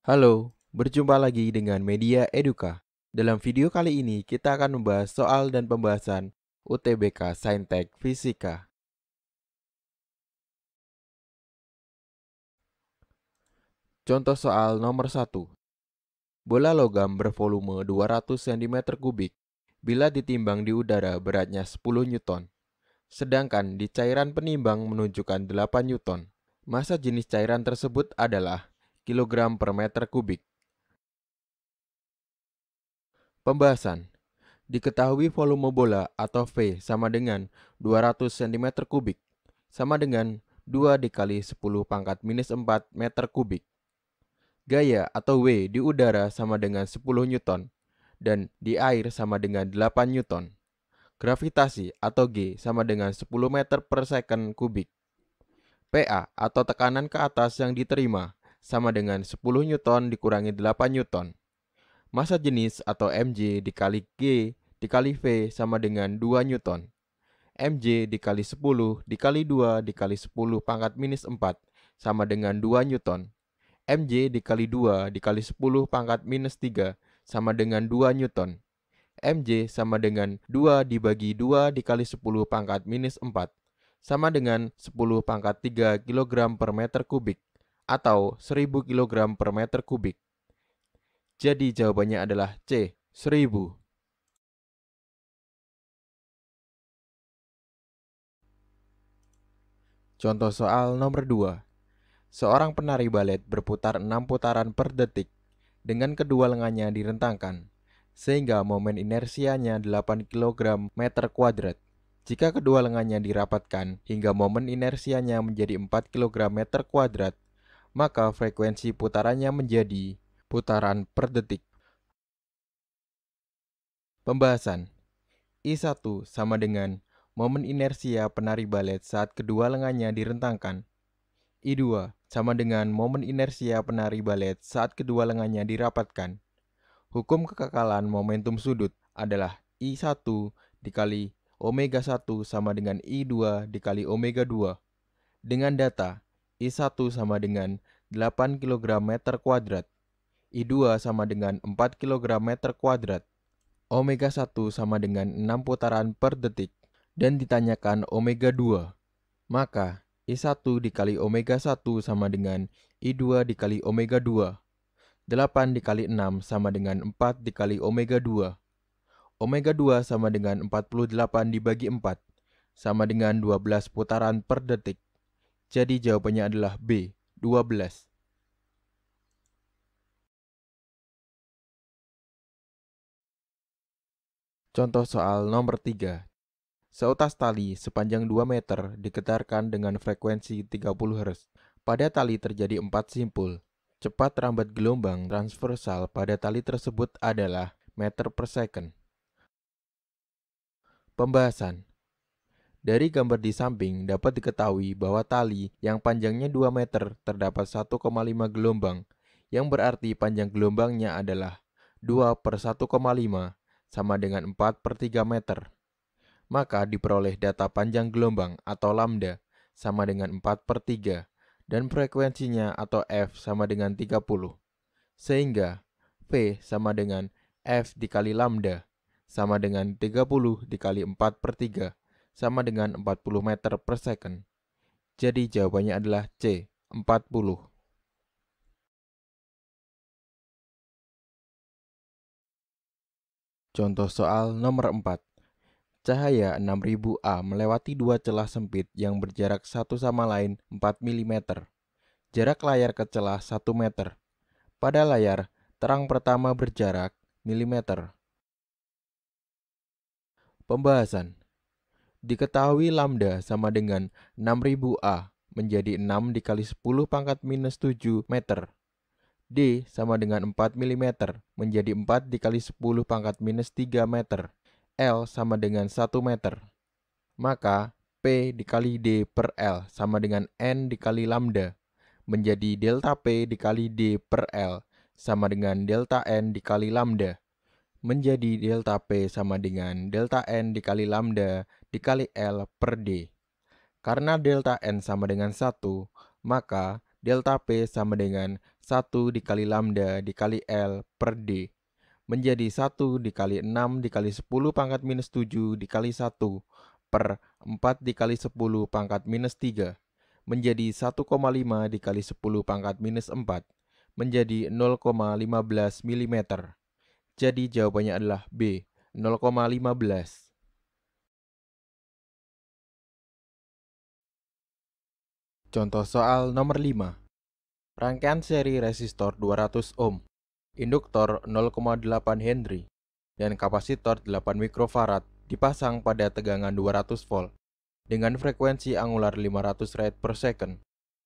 Halo, berjumpa lagi dengan Media Eduka. Dalam video kali ini kita akan membahas soal dan pembahasan UTBK Saintek Fisika. Contoh soal nomor 1. Bola logam bervolume 200 cm kubik bila ditimbang di udara beratnya 10 Newton. Sedangkan di cairan penimbang menunjukkan 8 Newton. Massa jenis cairan tersebut adalah kilogram per meter kubik. Pembahasan. Diketahui volume bola atau V sama dengan 200 cm kubik, sama dengan 2 dikali 10 pangkat minus 4 meter kubik. Gaya atau W di udara sama dengan 10 Newton, dan di air sama dengan 8 Newton. Gravitasi atau G sama dengan 10 meter per second kubik. PA atau tekanan ke atas yang diterima sama dengan 10 Newton dikurangi 8 Newton. Massa jenis atau mj dikali G dikali V sama dengan 2 Newton. Mj dikali 10 dikali 2 dikali 10 pangkat minus 4 sama dengan 2 Newton. Mj dikali 2 dikali 10 pangkat minus 3 sama dengan 2 Newton. Mj sama dengan 2 dibagi 2 dikali 10 pangkat minus 4 sama dengan 10 pangkat 3 kg per meter kubik atau 1000 kg per meter kubik. Jadi jawabannya adalah C, 1000. Contoh soal nomor 2. Seorang penari balet berputar 6 putaran per detik dengan kedua lengannya direntangkan, sehingga momen inersianya 8 kg meter kuadrat. Jika kedua lengannya dirapatkan hingga momen inersianya menjadi 4 kg meter kuadrat, maka frekuensi putarannya menjadi putaran per detik. Pembahasan. I1 sama dengan momen inersia penari balet saat kedua lengannya direntangkan. I2 sama dengan momen inersia penari balet saat kedua lengannya dirapatkan. Hukum kekekalan momentum sudut adalah I1 dikali omega 1 sama dengan I2 dikali omega 2. Dengan data, I1 sama dengan 8 kg meter kuadrat, I2 sama dengan 4 kg meter kuadrat, omega 1 sama dengan 6 putaran per detik, dan ditanyakan omega 2. Maka I1 dikali omega 1 sama dengan I2 dikali omega 2. 8 dikali 6 sama dengan 4 dikali omega 2. Omega 2 sama dengan 48 dibagi 4, sama dengan 12 putaran per detik. Jadi jawabannya adalah B, 12. Contoh soal nomor 3. Seutas tali sepanjang 2 meter digetarkan dengan frekuensi 30 Hz. Pada tali terjadi 4 simpul. Cepat rambat gelombang transversal pada tali tersebut adalah meter per second. Pembahasan. Dari gambar di samping dapat diketahui bahwa tali yang panjangnya 2 meter terdapat 1,5 gelombang, yang berarti panjang gelombangnya adalah 2 per 1,5 sama dengan 4 per 3 meter. Maka diperoleh data panjang gelombang atau lambda sama dengan 4 per 3 dan frekuensinya atau F sama dengan 30. Sehingga V sama dengan F dikali lambda sama dengan 30 dikali 4 per 3 sama dengan 40 meter per second. Jadi jawabannya adalah C, 40. Contoh soal nomor 4. Cahaya 6000 A melewati dua celah sempit yang berjarak satu sama lain 4 mm. Jarak layar ke celah 1 meter. Pada layar, terang pertama berjarak milimeter. Pembahasan. Diketahui lambda sama dengan 6000 A menjadi 6 dikali 10 pangkat minus 7 meter. D sama dengan 4 mm menjadi 4 dikali 10 pangkat minus 3 meter. L sama dengan 1 meter. Maka P dikali D per L sama dengan N dikali lambda menjadi delta P dikali D per L sama dengan delta N dikali lambda menjadi delta P sama dengan delta N dikali lambda dikali L per D. Karena delta N sama dengan 1, maka delta P sama dengan 1 dikali lambda dikali L per D menjadi 1 dikali 6 dikali 10 pangkat minus 7 dikali 1 per 4 dikali 10 pangkat minus 3 menjadi 1,5 dikali 10 pangkat minus 4 menjadi 0,15 mm. Jadi jawabannya adalah B, 0,15. Contoh soal nomor 5. Rangkaian seri resistor 200 ohm, induktor 0,8 Henry, dan kapasitor 8 mikrofarad dipasang pada tegangan 200 volt dengan frekuensi angular 500 rad per second.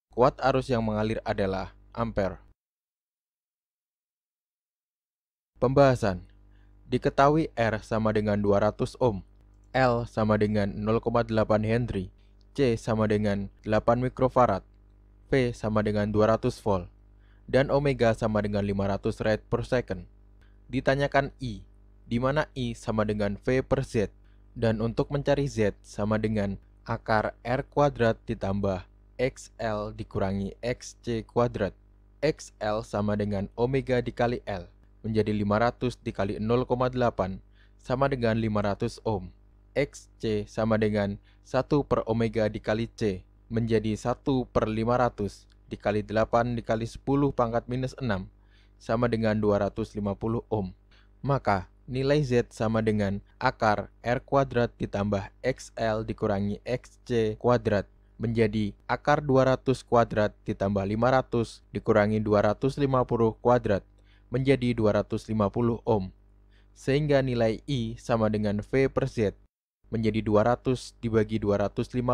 Kuat arus yang mengalir adalah ampere. Pembahasan. Diketahui R sama dengan 200 ohm, L sama dengan 0,8 Henry, C sama dengan 8 mikrofarad, V sama dengan 200 volt, dan omega sama dengan 500 rad per second. Ditanyakan I, di mana I sama dengan V per Z, dan untuk mencari Z sama dengan akar R kuadrat ditambah XL dikurangi XC kuadrat. XL sama dengan omega dikali L, menjadi 500 dikali 0,8 sama dengan 500 ohm. XC sama dengan 1 per omega dikali C, menjadi 1 per 500 dikali 8 dikali 10 pangkat minus 6 sama dengan 250 ohm. Maka nilai Z sama dengan akar R kuadrat ditambah XL dikurangi XC kuadrat menjadi akar 200 kuadrat ditambah 500 dikurangi 250 kuadrat menjadi 250 ohm. Sehingga nilai I sama dengan V per Z menjadi 200 dibagi 250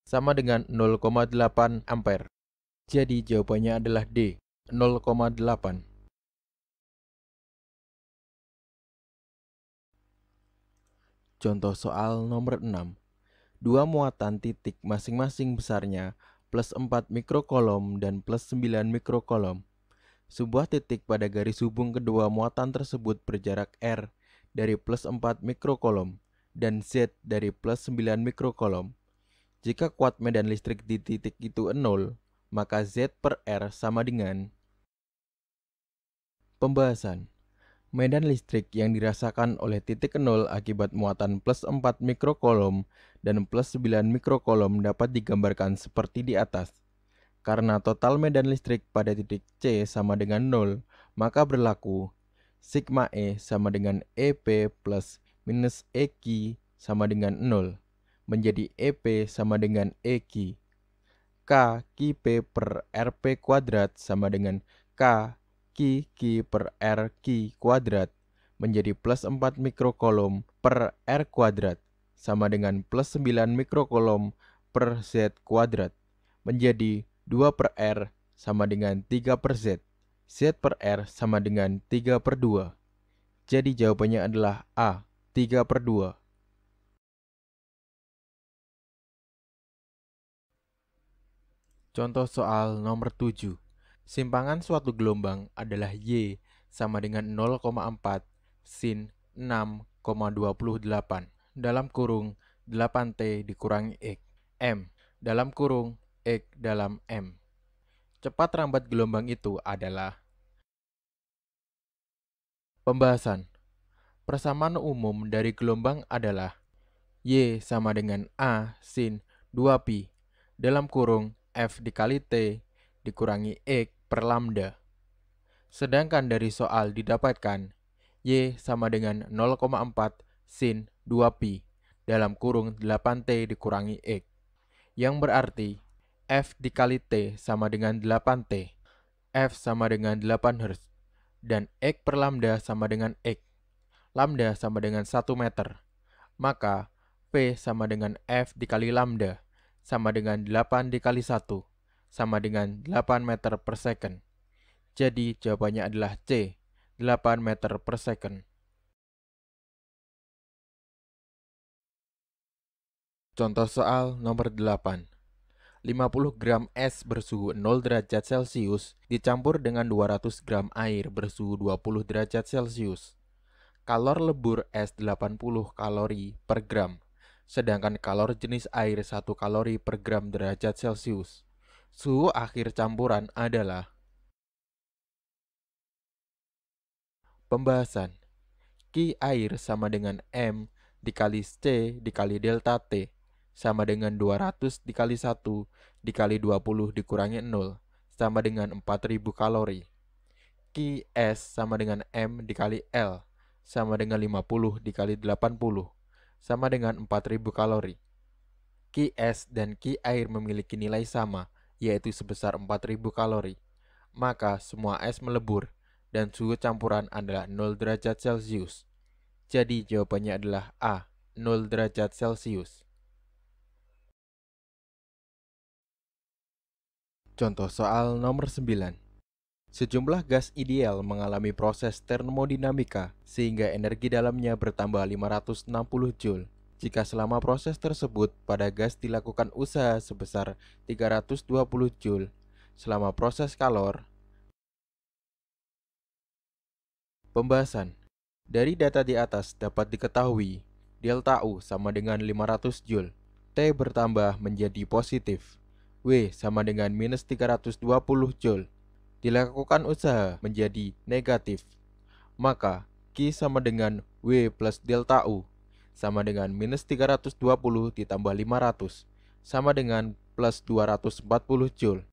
sama dengan 0,8 ampere. Jadi jawabannya adalah D, 0,8. Contoh soal nomor 6. Dua muatan titik masing-masing besarnya plus 4 mikrokolom dan plus 9 mikrokolom. Sebuah titik pada garis hubung kedua muatan tersebut berjarak R dari plus 4 mikrokolom dan Z dari plus 9 mikrokolom. Jika kuat medan listrik di titik itu 0, maka Z per R sama dengan. Pembahasan. Medan listrik yang dirasakan oleh titik 0 akibat muatan plus 4 mikrokolom dan plus 9 mikrokolom dapat digambarkan seperti di atas. Karena total medan listrik pada titik C sama dengan 0, maka berlaku sigma E sama dengan EP plus minus EQ sama dengan 0, menjadi EP sama dengan EQ. K Q per RP kuadrat sama dengan K Q per RQ kuadrat menjadi plus 4 mikrokolom per R kuadrat sama dengan plus 9 mikrokolom per Z kuadrat menjadi 2 per R sama dengan 3 per Z. Z per R sama dengan 3 per 2. Jadi jawabannya adalah A, 3 per 2. Contoh soal nomor 7. Simpangan suatu gelombang adalah Y sama dengan 0,4 sin 6,28 dalam kurung 8T dikurangi X M dalam kurung X dalam M. Cepat rambat gelombang itu adalah. Pembahasan. Persamaan umum dari gelombang adalah Y sama dengan A sin 2pi dalam kurung F dikali T dikurangi X per lambda. Sedangkan dari soal didapatkan Y sama dengan 0,4 sin 2pi dalam kurung 8T dikurangi X, yang berarti F dikali T sama dengan 8T, F sama dengan 8 Hz, dan X per lambda sama dengan X. Lambda sama dengan 1 meter. Maka P sama dengan F dikali lambda sama dengan 8 dikali 1 sama dengan 8 meter per second. Jadi jawabannya adalah C, 8 meter per second. Contoh soal nomor 8. 50 gram es bersuhu 0 derajat Celcius dicampur dengan 200 gram air bersuhu 20 derajat Celcius. Kalor lebur es 80 kalori per gram, sedangkan kalor jenis air 1 kalori per gram derajat Celcius. Suhu akhir campuran adalah pembahasan. Q air sama dengan M dikali C dikali delta T sama dengan 200 dikali 1 dikali 20 dikurangi 0 sama dengan 4000 kalori. Q S sama dengan M dikali L sama dengan 50 dikali 80 sama dengan 4000 kalori. Q S dan Q air memiliki nilai sama, yaitu sebesar 4000 kalori. Maka semua es melebur dan suhu campuran adalah 0 derajat Celcius. Jadi jawabannya adalah A, 0 derajat Celcius. Contoh soal nomor 9. Sejumlah gas ideal mengalami proses termodinamika sehingga energi dalamnya bertambah 560 Joule. Jika selama proses tersebut pada gas dilakukan usaha sebesar 320 Joule, selama proses kalor. Pembahasan. Dari data di atas dapat diketahui delta U sama dengan 500 Joule, T bertambah menjadi positif, W sama dengan minus 320 Joule. Dilakukan usaha menjadi negatif, maka Q sama dengan W plus delta U sama dengan minus 320 ditambah 500 sama dengan plus 240 Joule.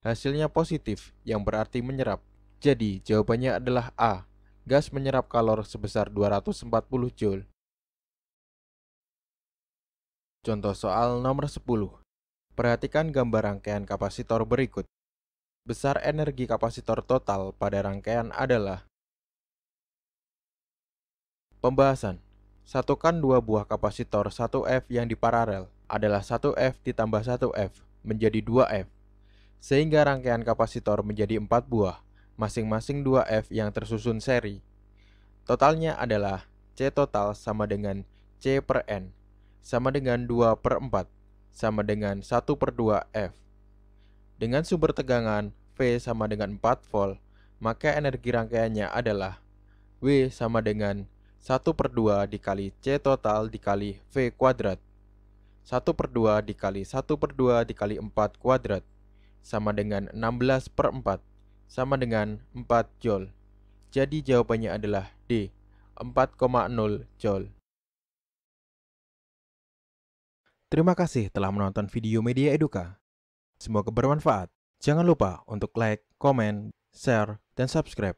Hasilnya positif yang berarti menyerap. Jadi jawabannya adalah A. Gas menyerap kalor sebesar 240 Joule. Contoh soal nomor 10. Perhatikan gambar rangkaian kapasitor berikut. Besar energi kapasitor total pada rangkaian adalah. Pembahasan. Satukan dua buah kapasitor 1F yang diparalel adalah 1F ditambah 1F menjadi 2F. Sehingga rangkaian kapasitor menjadi 4 buah, masing-masing 2F yang tersusun seri. Totalnya adalah C total sama dengan C per N sama dengan 2 per 4 sama dengan 1 per 2 F. Dengan sumber tegangan V sama dengan 4 volt, maka energi rangkaiannya adalah W sama dengan 1 per 2 dikali C total dikali V kuadrat. 1 per 2 dikali 1 per 2 dikali 4 kuadrat sama dengan 16 per 4 sama dengan 4 Joule. Jadi jawabannya adalah D, 4,0 Joule. Terima kasih telah menonton video Media Eduka. Semoga bermanfaat. Jangan lupa untuk like, komen, share, dan subscribe.